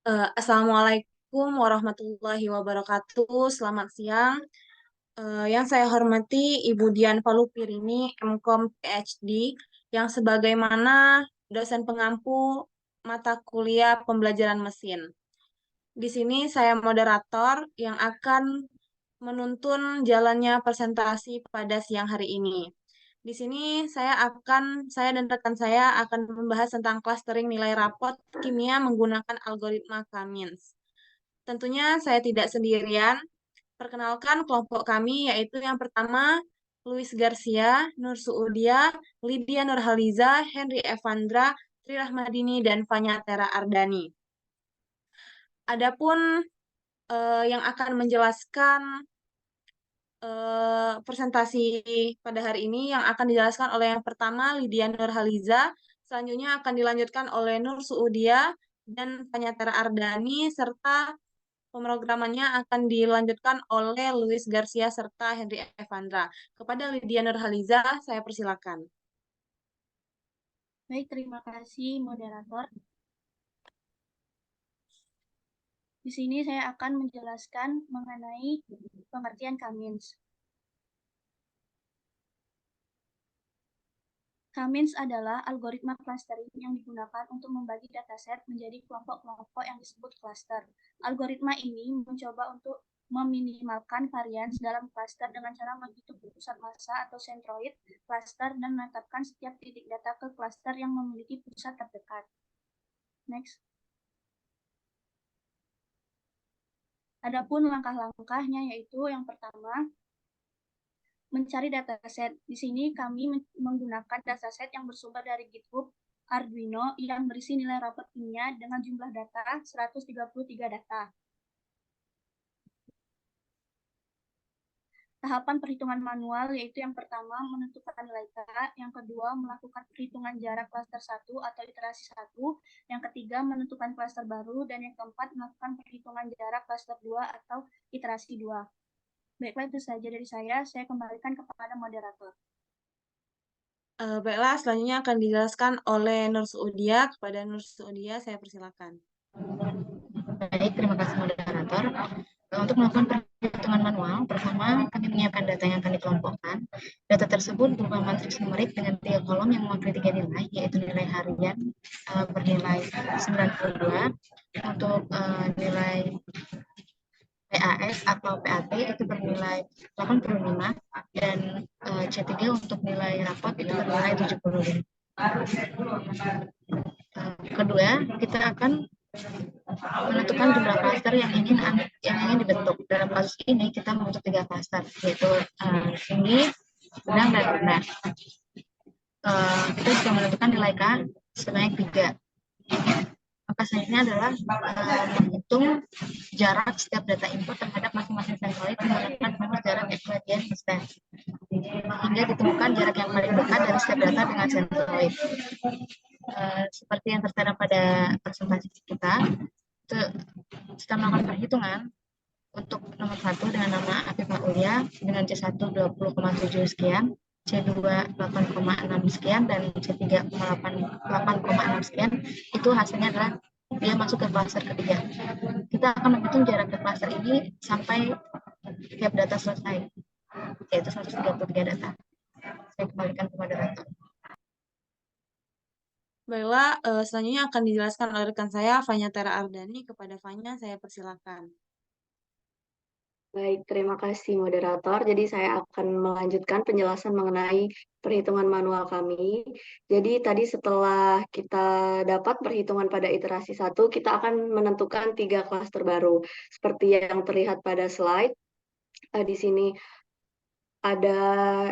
Assalamualaikum warahmatullahi wabarakatuh. Selamat siang. Yang saya hormati Ibu Dian Palupirini, MKOM PhD, yang sebagaimana dosen pengampu mata kuliah pembelajaran mesin. Di sini saya moderator yang akan menuntun jalannya presentasi pada siang hari ini. Di sini saya dan rekan saya akan membahas tentang clustering nilai rapot kimia menggunakan algoritma Cummins. Tentunya saya tidak sendirian. Perkenalkan kelompok kami yaitu yang pertama Luis Garcia, Nur Suudia, Lydia Nurhaliza, Henry Evandra, Tri Rahmadini, dan Fanya Tera Ardani. Adapun yang akan menjelaskan presentasi pada hari ini yang akan dijelaskan oleh yang pertama Lydia Nurhaliza, selanjutnya akan dilanjutkan oleh Nur Suudia dan Fanya Tera Ardani, serta pemrogramannya akan dilanjutkan oleh Luis Garcia serta Henry Evandra. Kepada Lydia Nurhaliza, saya persilakan. Baik, terima kasih moderator. Di sini saya akan menjelaskan mengenai pengertian Cummins. Cummins adalah algoritma clustering yang digunakan untuk membagi dataset menjadi kelompok-kelompok yang disebut cluster. Algoritma ini mencoba untuk meminimalkan varians dalam cluster dengan cara menghitung pusat massa atau centroid cluster dan menetapkan setiap titik data ke cluster yang memiliki pusat terdekat. Next. Adapun langkah-langkahnya yaitu yang pertama, mencari dataset. Di sini kami menggunakan dataset yang bersumber dari GitHub Arduino yang berisi nilai rapot kimia dengan jumlah data 133 data. Tahapan perhitungan manual yaitu yang pertama menentukan nilai K, yang kedua melakukan perhitungan jarak klaster 1 atau iterasi 1, yang ketiga menentukan klaster baru, dan yang keempat melakukan perhitungan jarak klaster 2 atau iterasi 2. Baiklah, itu saja dari saya kembalikan kepada moderator. Baiklah, selanjutnya akan dijelaskan oleh Nur Suudia. Kepada Nur Suudia, saya persilakan. Baik, terima kasih moderator. Untuk melakukan perhitungan manual, pertama kami menyiapkan data yang akan dikelompokkan. Data tersebut berupa matriks numerik dengan 3 kolom yang mewakili 3 nilai, yaitu nilai harian bernilai 92, untuk nilai PAS atau PAT itu bernilai 85, dan C3 untuk nilai rapot itu bernilai 75. Kedua, kita akan menentukan jumlah klaster yang ingin dibentuk. Dalam kasus ini kita membentuk 3 klaster, yaitu tinggi, sedang, dan rendah. Kita juga menentukan nilai K sebanyak 3. Maka selanjutnya adalah menghitung jarak setiap data input terhadap masing-masing centroid menggunakan rumus jarak Euclidean distance hingga ditemukan jarak yang paling dekat dari setiap data dengan centroid. Seperti yang tertera pada presentasi kita, setelah melakukan perhitungan untuk nomor 1 dengan nama Afif Maulia dengan C1 20,7 sekian, C2 8,6 sekian, dan C3 8,6 sekian, itu hasilnya adalah dia masuk ke klaster ketiga. Kita akan menghitung jarak ke klaster ini sampai tiap data selesai, yaitu 133 data. Saya kembalikan ke moderator. Baiklah, selanjutnya akan dijelaskan oleh rekan saya, Fanya Tera Ardani. Kepada Fanya, saya persilakan. Baik, terima kasih moderator. Jadi saya akan melanjutkan penjelasan mengenai perhitungan manual kami. Jadi tadi setelah kita dapat perhitungan pada iterasi 1, kita akan menentukan 3 klaster baru. Seperti yang terlihat pada slide, di sini ada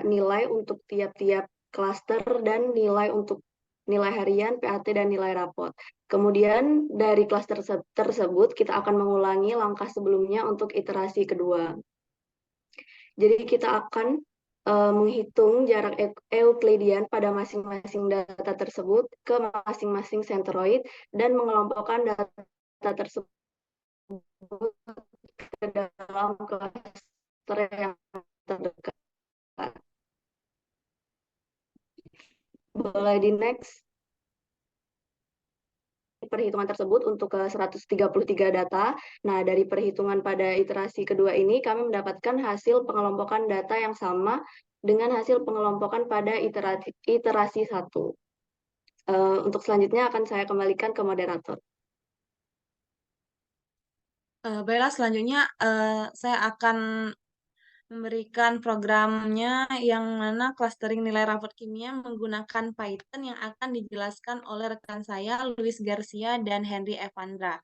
nilai untuk tiap-tiap klaster dan nilai untuk nilai harian, PAT, dan nilai rapot. Kemudian dari klaster tersebut kita akan mengulangi langkah sebelumnya untuk iterasi kedua. Jadi kita akan menghitung jarak Euclidean pada masing-masing data tersebut ke masing-masing centroid dan mengelompokkan data tersebut ke dalam klaster yang terdekat. Boleh di next. perhitungan tersebut untuk ke 133 data. Nah, dari perhitungan pada iterasi kedua ini, kami mendapatkan hasil pengelompokan data yang sama dengan hasil pengelompokan pada iterasi 1. Untuk selanjutnya akan saya kembalikan ke moderator. Baiklah, selanjutnya saya akan memberikan programnya yang mana clustering nilai rapot kimia menggunakan Python yang akan dijelaskan oleh rekan saya, Luis Garcia dan Henry Evandra.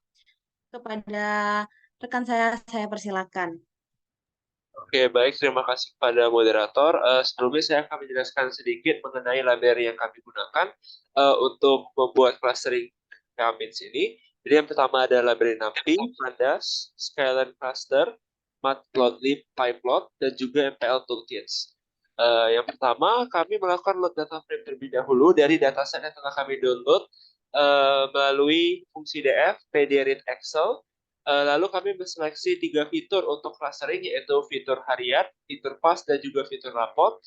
Kepada rekan saya persilakan. Oke, baik. Terima kasih kepada moderator. Sebelumnya saya akan menjelaskan sedikit mengenai library yang kami gunakan untuk membuat clustering K-means ini. Jadi yang pertama ada library NumPy, Pandas, Skyline Cluster, Matplotlib, PyPlot, dan juga MPL Toolkits. Yang pertama, kami melakukan load data frame terlebih dahulu dari dataset yang telah kami download melalui fungsi df, pdread Excel. Lalu kami menseleksi 3 fitur untuk clustering, yaitu fitur harian, fitur pas, dan juga fitur raport.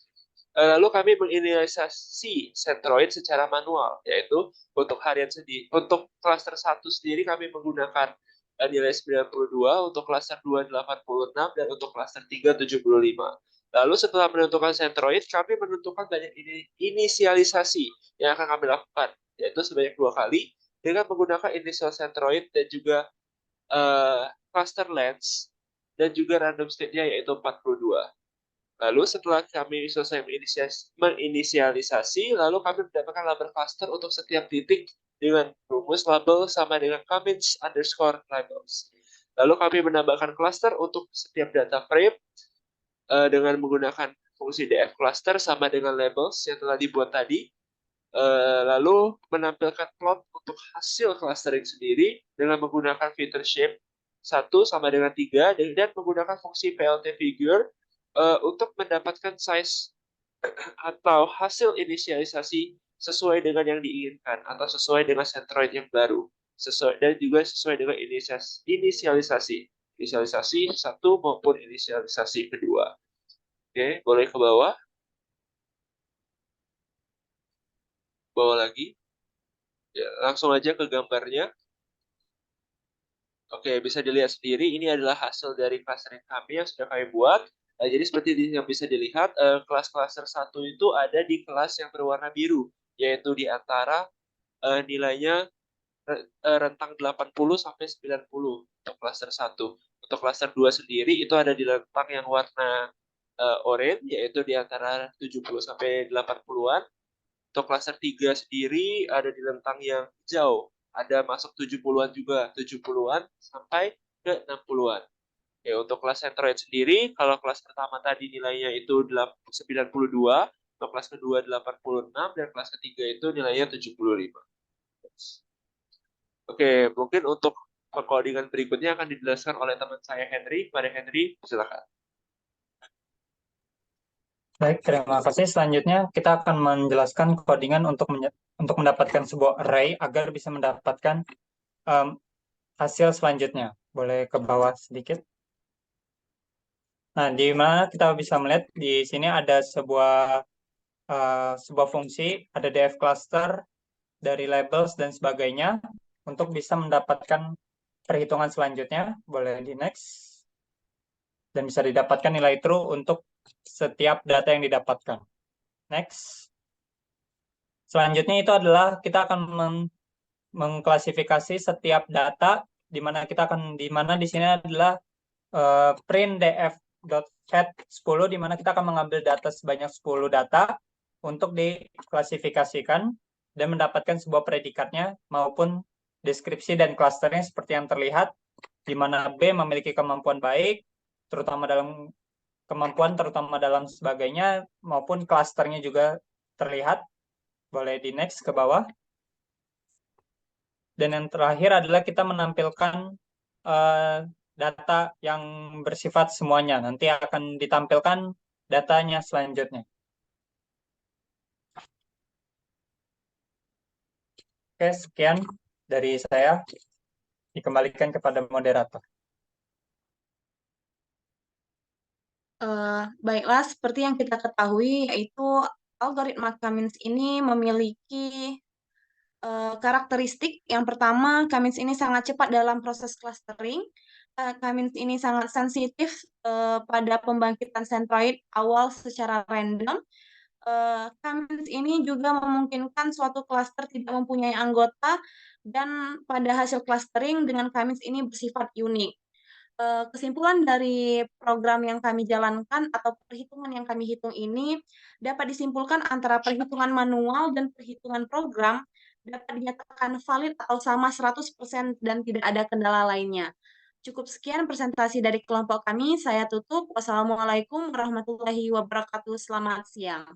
Lalu kami menginisialisasi Centroid secara manual, yaitu untuk harian sendiri. Untuk cluster 1 sendiri kami menggunakan nilai 92, untuk cluster 2 86, dan untuk cluster 3 75. Lalu setelah menentukan Centroid, kami menentukan banyak inisialisasi yang akan kami lakukan, yaitu sebanyak 2 kali dengan menggunakan initial Centroid dan juga cluster length dan juga random state-nya yaitu 42. Lalu setelah kami selesai menginisialisasi, lalu kami mendapatkan label cluster untuk setiap titik dengan rumus label sama dengan comments underscore labels. Lalu kami menambahkan cluster untuk setiap data frame dengan menggunakan fungsi df cluster sama dengan labels yang telah dibuat tadi. Lalu menampilkan plot untuk hasil clustering sendiri dengan menggunakan fitur shape 1 sama dengan 3 dan menggunakan fungsi plt figure untuk mendapatkan size atau hasil inisialisasi sesuai dengan yang diinginkan atau sesuai dengan centroid yang baru, dan juga sesuai dengan inisialisasi 1 maupun inisialisasi kedua. Oke, boleh ke bawah. Bawah lagi. Ya, langsung aja ke gambarnya. Oke, bisa dilihat sendiri, ini adalah hasil dari clustering kami yang sudah kami buat. Jadi seperti yang bisa dilihat, kelas cluster 1 itu ada di kelas yang berwarna biru, yaitu di antara nilainya rentang 80 sampai 90 untuk cluster 1. Untuk cluster 2 sendiri itu ada di rentang yang warna orange, yaitu di antara 70 sampai 80-an. Untuk cluster 3 sendiri ada di rentang yang hijau, ada masuk 70-an juga, 70-an sampai ke 60-an. Ya, untuk kelas Centroid sendiri, kalau kelas pertama tadi nilainya itu 92, untuk kelas kedua 86, dan kelas ketiga itu nilainya 75. Oke, mungkin untuk pengkodingan berikutnya akan dijelaskan oleh teman saya Henry. Pada Henry, silakan. Baik, terima kasih. Selanjutnya kita akan menjelaskan codingan untuk mendapatkan sebuah array agar bisa mendapatkan hasil selanjutnya. Boleh ke bawah sedikit. Nah, di mana kita bisa melihat di sini ada sebuah fungsi, ada df cluster dari labels dan sebagainya untuk bisa mendapatkan perhitungan selanjutnya. Boleh di next. Dan bisa didapatkan nilai true untuk setiap data yang didapatkan. Next. Selanjutnya itu adalah kita akan mengklasifikasi setiap data di mana di sini adalah print df.fetch 10 di mana kita akan mengambil data sebanyak 10 data untuk diklasifikasikan dan mendapatkan sebuah predikatnya maupun deskripsi dan klasternya seperti yang terlihat di mana B memiliki kemampuan baik terutama dalam sebagainya maupun klasternya juga terlihat. Boleh di next ke bawah. Dan yang terakhir adalah kita menampilkan data yang bersifat semuanya. Nanti akan ditampilkan datanya selanjutnya. Oke, sekian dari saya. Dikembalikan kepada moderator. Baiklah, seperti yang kita ketahui, yaitu algoritma K-means ini memiliki Karakteristik yang pertama, Cummins ini sangat cepat dalam proses clustering. Cummins ini sangat sensitif pada pembangkitan sentroid awal secara random. Cummins ini juga memungkinkan suatu cluster tidak mempunyai anggota dan pada hasil clustering dengan Cummins ini bersifat unik. Kesimpulan dari program yang kami jalankan atau perhitungan yang kami hitung ini dapat disimpulkan antara perhitungan manual dan perhitungan program dapat dinyatakan valid atau sama 100% dan tidak ada kendala lainnya. Cukup sekian presentasi dari kelompok kami. Saya tutup. Wassalamualaikum warahmatullahi wabarakatuh. Selamat siang.